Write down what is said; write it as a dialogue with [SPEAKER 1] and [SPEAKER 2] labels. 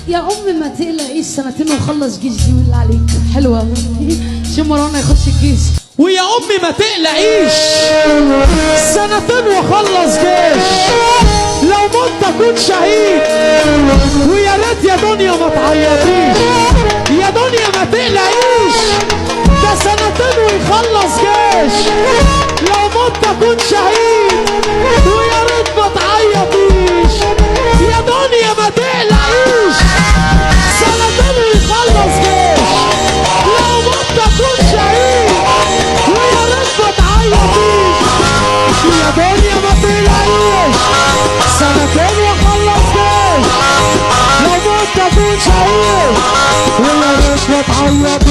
[SPEAKER 1] يا أمي ما تقلقيش، سنتين وخلص جيش دي بالله عليك. حلوة شو مروان يخش الجيش.
[SPEAKER 2] ويا امي ما تقلقيش، سنتين وخلص جيش، لو مت اكون شهيد. ويا ريت يا دنيا ما تعيطيش، يا دنيا ما تقلقيش، ده سنتين ويخلص جيش، لو مت اكون شهيد. ويا ريت ما تعيطيش، يا دنيا ما تقلقيش، سنتين ويخلص جيش، لو مت اكون شهيد. ويا ريت ما تعيطيش، يا دنيا ما تقلقيش، سنتين وخلص جيش، لو مت اكون شهيد. ويا ريت ما تعيطيش.